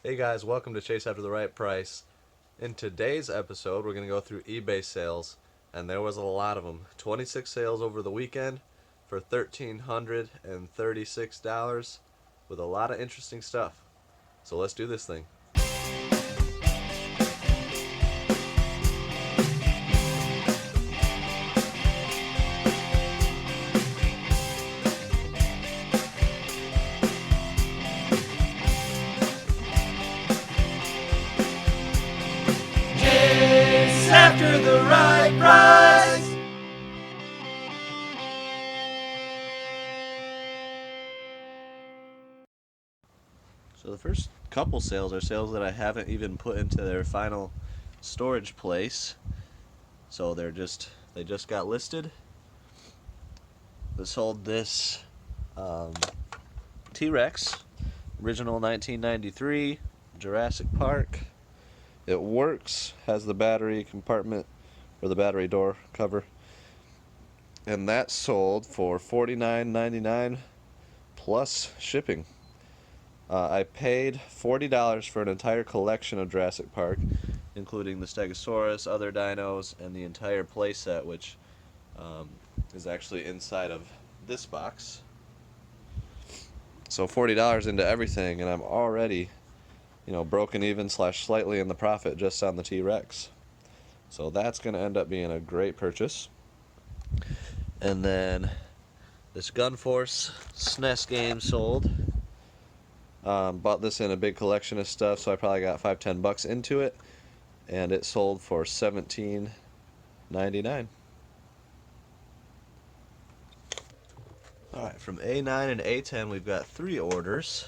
Hey guys, welcome to Chase After the Right Price. In today's episode, we're going to go through eBay sales, and there was a lot of them. 26 sales over the weekend for $1,336 with a lot of interesting stuff. So let's do this thing. Chase after the right price. So the first couple sales are sales that I haven't even put into their final storage place. So they just got listed. I sold this T-Rex, original 1993, Jurassic Park. It works, has the battery compartment or the battery door cover, and that sold for $49.99 plus shipping. I paid $40 for an entire collection of Jurassic Park, including the Stegosaurus, other dinos, and the entire playset, which is actually inside of this box. So $40 into everything, and I'm already, broken even / slightly in the profit just on the T-Rex. So that's going to end up being a great purchase. And then this Gunforce SNES game sold. Bought this in a big collection of stuff, so I probably got $5-10 into it, and it sold for $17.99. Alright, from A9 and A10 we've got 3 orders.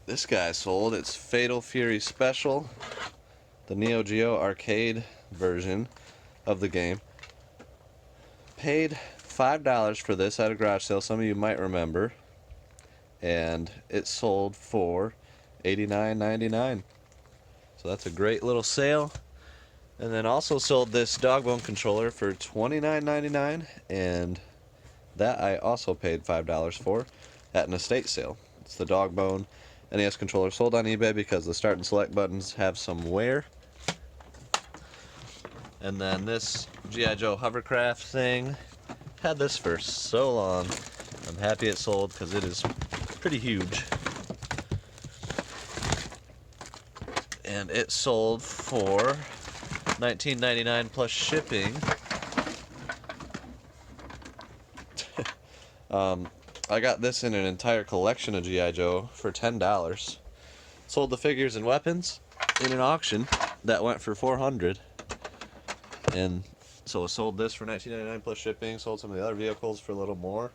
This guy sold. It's Fatal Fury Special, the Neo Geo arcade version of the game. Paid $5 for this at a garage sale, some of you might remember, and it sold for $89.99. So that's a great little sale. And then also sold this Dogbone controller for $29.99, and that I also paid $5 for at an estate sale. It's the Dogbone NES controller, sold on eBay because the start and select buttons have some wear. And then this G.I. Joe hovercraft thing, had this for so long. I'm happy it sold because it is pretty huge. And it sold for $19.99 plus shipping. I got this in an entire collection of G.I. Joe for $10. Sold the figures and weapons in an auction that went for $400. And so I sold this for $19.99 plus shipping, sold some of the other vehicles for a little more.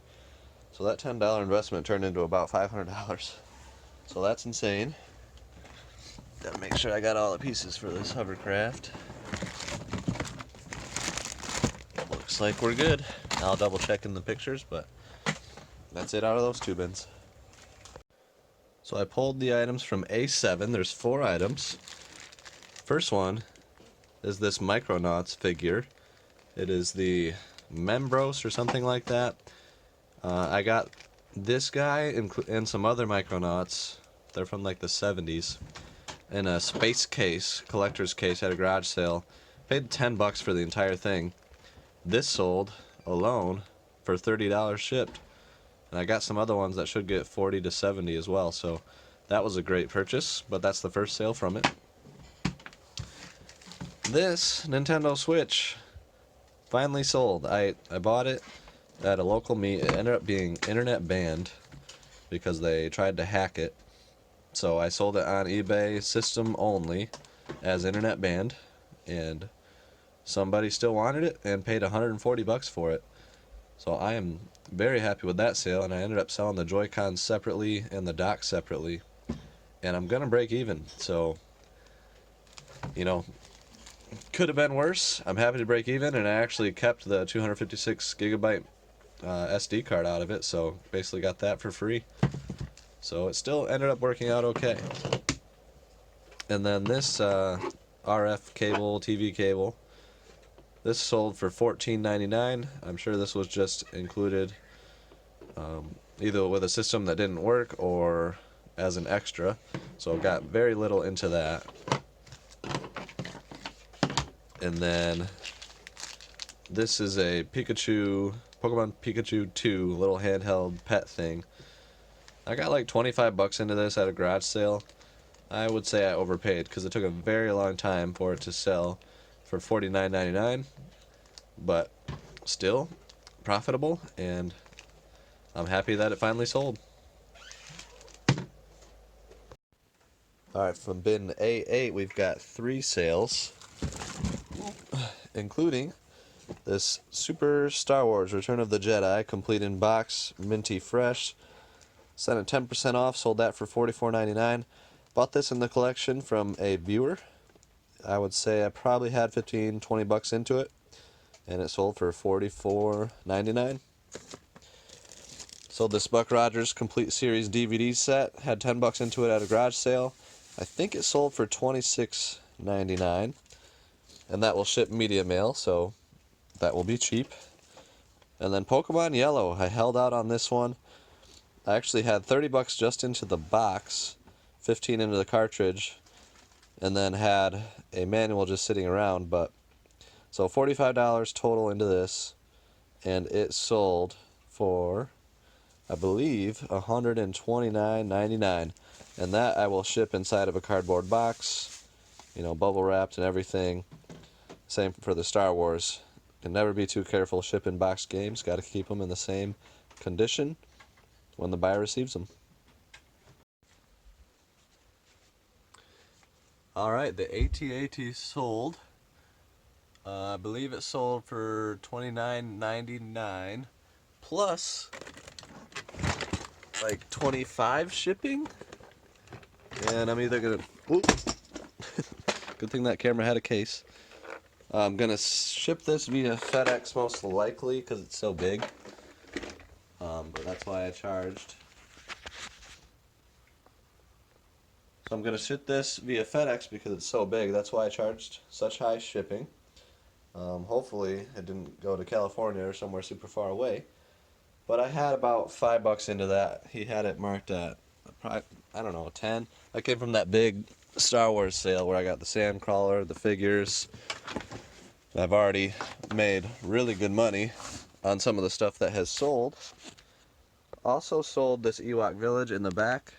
So that $10 investment turned into about $500. So that's insane. Gotta make sure I got all the pieces for this hovercraft. Looks like we're good. I'll double check in the pictures, but that's it out of those 2 bins. So I pulled the items from A7. There's 4 items. First one is this Micronauts figure. It is the Membros or something like that. I got this guy and some other Micronauts. They're from like the 70s. In a space case, collector's case at a garage sale. Paid $10 for the entire thing. This sold alone for $30 shipped. And I got some other ones that should get $40 to $70 as well. So that was a great purchase, but that's the first sale from it. This Nintendo Switch finally sold. I bought it at a local meet. It ended up being internet banned because they tried to hack it. So I sold it on eBay, system only, as internet banned, and somebody still wanted it and paid $140 for it. So I am very happy with that sale, and I ended up selling the Joy-Cons separately and the dock separately, and I'm gonna break even. So, could have been worse. I'm happy to break even, and I actually kept the 256 gigabyte SD card out of it, so basically got that for free. So it still ended up working out okay. And then this RF cable, TV cable, this sold for $14.99. I'm sure this was just included either with a system that didn't work or as an extra, so got very little into that. And then this is a Pokemon Pikachu 2 little handheld pet thing. I got like 25 bucks into this at a garage sale. I would say I overpaid because it took a very long time for it to sell for $49.99, but still profitable, and I'm happy that it finally sold. Alright, from bin A8 we've got 3 sales, including this Super Star Wars Return of the Jedi complete in box, minty fresh. Sent it 10% off, sold that for $44.99. Bought this in the collection from a viewer. I would say I probably had 15-20 bucks into it, and it sold for $44.99. Sold this Buck Rogers Complete Series DVD set, had 10 bucks into it at a garage sale. I think it sold for $26.99, and that will ship media mail, so that will be cheap. And then Pokemon Yellow, I held out on this one. I actually had 30 bucks just into the box, 15 into the cartridge, and then had a manual just sitting around, but so $45 total into this, and it sold for, I believe, $129.99, and that I will ship inside of a cardboard box, you know, bubble wrapped and everything. Same for the Star Wars. Can never be too careful shipping box games. Got to keep them in the same condition when the buyer receives them. Alright, the AT-AT sold. I believe it sold for $29.99 plus like $25 shipping. And I'm either gonna, good thing that camera had a case. I'm gonna ship this via FedEx most likely because it's so big. But that's why I charged. So I'm going to ship this via FedEx because it's so big. That's why I charged such high shipping. Hopefully it didn't go to California or somewhere super far away. But I had about 5 bucks into that. He had it marked at, I don't know, 10. I came from that big Star Wars sale where I got the Sandcrawler, the figures. I've already made really good money on some of the stuff that has sold. Also sold this Ewok Village in the back.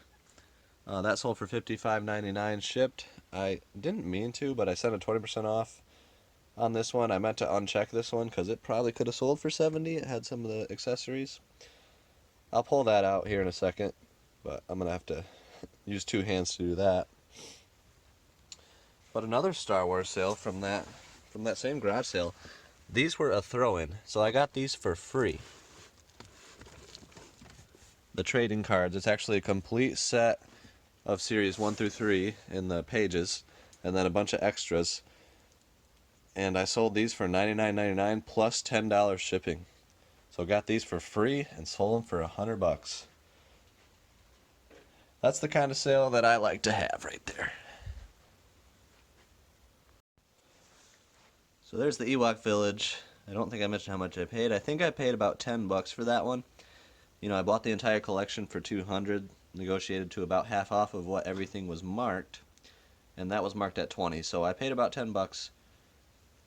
That sold for $55.99 shipped. I didn't mean to, but I sent a 20% off on this one. I meant to uncheck this one because it probably could have sold for $70. It had some of the accessories. I'll pull that out here in a second, but I'm going to have to use 2 hands to do that. But another Star Wars sale from that same garage sale. These were a throw-in, so I got these for free. The trading cards. It's actually a complete set of series 1 through 3 in the pages, and then a bunch of extras. And I sold these for $99.99 plus $10 shipping. So got these for free and sold them for $100. That's the kind of sale that I like to have right there. So there's the Ewok Village. I don't think I mentioned how much I paid. I think I paid about 10 bucks for that one. You know, I bought the entire collection for $200, negotiated to about half off of what everything was marked, and that was marked at 20. So I paid about 10 bucks,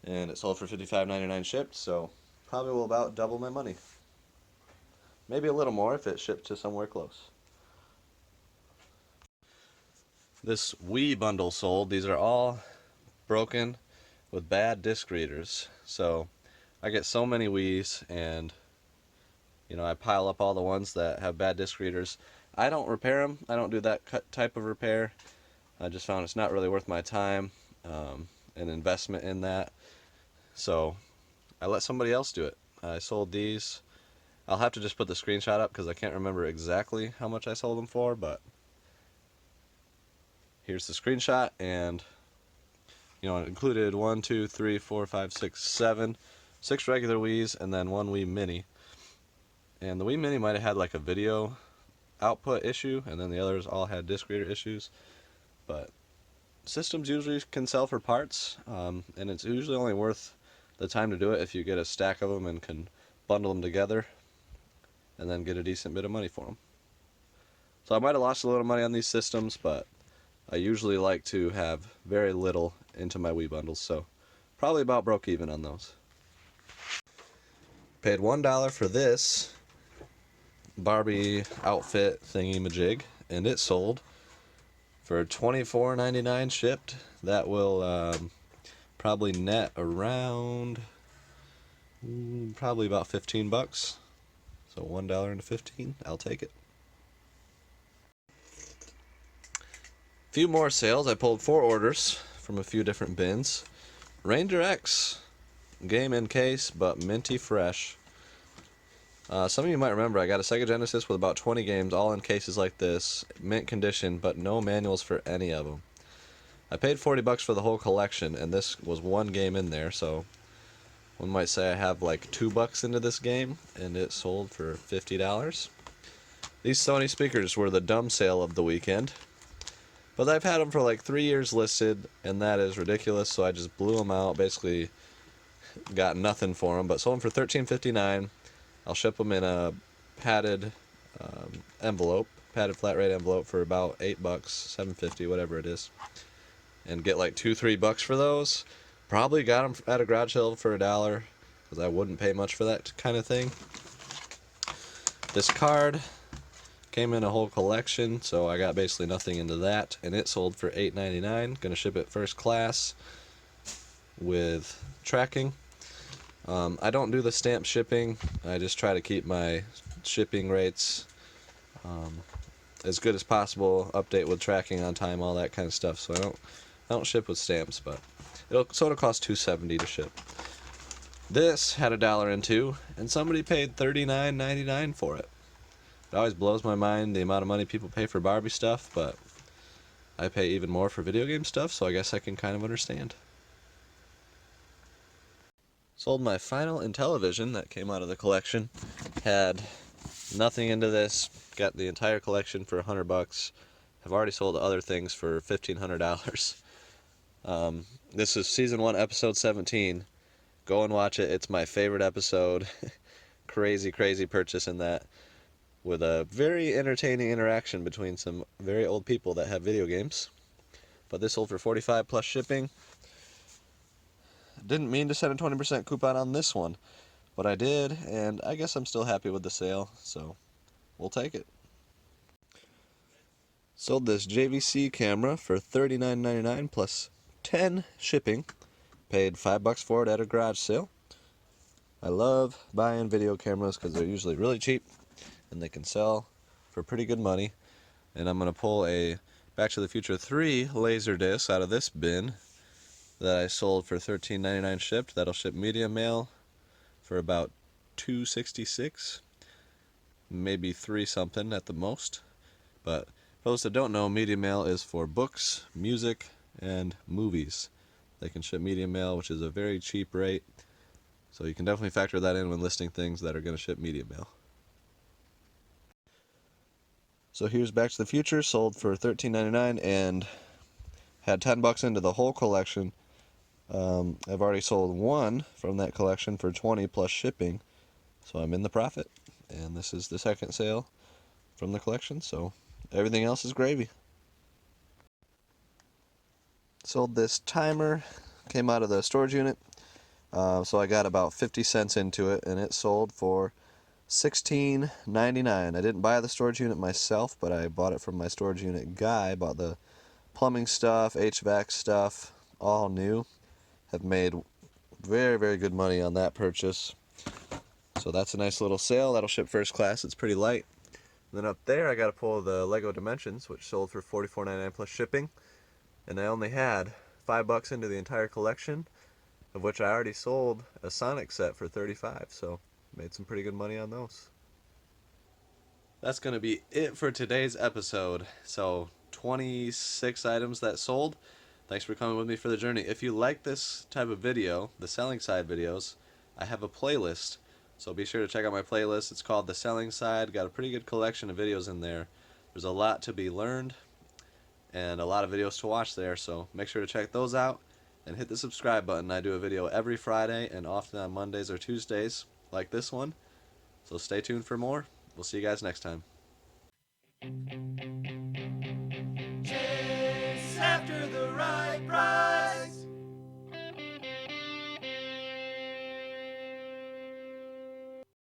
and it sold for $55.99 shipped, so probably will about double my money. Maybe a little more if it shipped to somewhere close. This Wii bundle sold. These are all broken with bad disc readers. So I get so many Wiis, and you know, I pile up all the ones that have bad disc readers. I don't repair them. I don't do that type of repair. I just found it's not really worth my time and investment in that. So I let somebody else do it. I sold these. I'll have to just put the screenshot up because I can't remember exactly how much I sold them for, but here's the screenshot, and you know, it included 1, 2, 3, 4, 5, 6, 7, 6 regular Wiis, and then 1 Wii Mini. And the Wii Mini might have had like a video output issue, and then the others all had disc reader issues. But systems usually can sell for parts, and it's usually only worth the time to do it if you get a stack of them and can bundle them together and then get a decent bit of money for them. So I might have lost a little money on these systems, but I usually like to have very little into my Wii bundles, so probably about broke even on those. Paid $1 for this Barbie outfit thingy-majig, and it sold for $24.99 shipped. That will probably net around probably about 15 bucks. So $1 into 15, I'll take it. Few more sales. I pulled 4 orders from a few different bins. Ranger X, game in case, but minty fresh. Some of you might remember I got a Sega Genesis with about 20 games, all in cases like this, mint condition, but no manuals for any of them. I paid 40 bucks for the whole collection, and this was one game in there, so one might say I have like $2 into this game, and it sold for $50. These Sony speakers were the dumb sale of the weekend, but I've had them for like 3 years listed, and that is ridiculous, so I just blew them out, basically got nothing for them, but sold them for $13.59. I'll ship them in a padded envelope, padded flat rate envelope for about $8, $7.50, whatever it is, and get like $2-3 for those. Probably got them at a garage sale for $1 because I wouldn't pay much for that kind of thing. This card came in a whole collection, so I got basically nothing into that, and it sold for $8.99. Gonna ship it first class with tracking. I don't do the stamp shipping. I just try to keep my shipping rates as good as possible, update with tracking on time, all that kind of stuff. So I don't ship with stamps, but it'll cost $2.70 to ship. This had $1 into, and somebody paid $39.99 for it. It always blows my mind the amount of money people pay for Barbie stuff, but I pay even more for video game stuff, so I guess I can kind of understand. Sold my final Intellivision that came out of the collection. Had nothing into this. Got the entire collection for $100. Have already sold other things for $1,500. This is season 1, episode 17. Go and watch it. It's my favorite episode. Crazy purchase in that, with a very entertaining interaction between some very old people that have video games. But this sold for $45 plus shipping. Didn't mean to send a 20% coupon on this one, but I did, and I guess I'm still happy with the sale, so we'll take it. Sold this JVC camera for $39.99 plus 10 shipping. Paid $5 for it at a garage sale. I love buying video cameras because they're usually really cheap and they can sell for pretty good money. And I'm going to pull a Back to the Future 3 laser disc out of this bin that I sold for $13.99 shipped. That'll ship media mail for about $2.66, maybe $3 something at the most. But for those that don't know, media mail is for books, music, and movies. They can ship media mail, which is a very cheap rate, so you can definitely factor that in when listing things that are going to ship media mail. So here's Back to the Future, sold for $13.99 and had $10 into the whole collection. I've already sold one from that collection for $20 plus shipping, so I'm in the profit. And this is the second sale from the collection, so everything else is gravy. Sold this timer, came out of the storage unit, so I got about 50 cents into it, and it sold for $16.99. I didn't buy the storage unit myself, but I bought it from my storage unit guy. Bought the plumbing stuff, HVAC stuff, all new. Have made very good money on that purchase. So that's a nice little sale. That'll ship first class. It's pretty light. And then up there I got to pull the Lego Dimensions, which sold for $44.99 plus shipping. And I only had $5 into the entire collection, of which I already sold a Sonic set for $35. So made some pretty good money on those. That's going to be it for today's episode. So 26 items that sold. Thanks for coming with me for the journey. If you like this type of video, the selling side videos, I have a playlist. So be sure to check out my playlist. It's called The Selling Side. Got a pretty good collection of videos in there. There's a lot to be learned and a lot of videos to watch there. So make sure to check those out and hit the subscribe button. I do a video every Friday and often on Mondays or Tuesdays like this one. So stay tuned for more. We'll see you guys next time. Chase after the right price.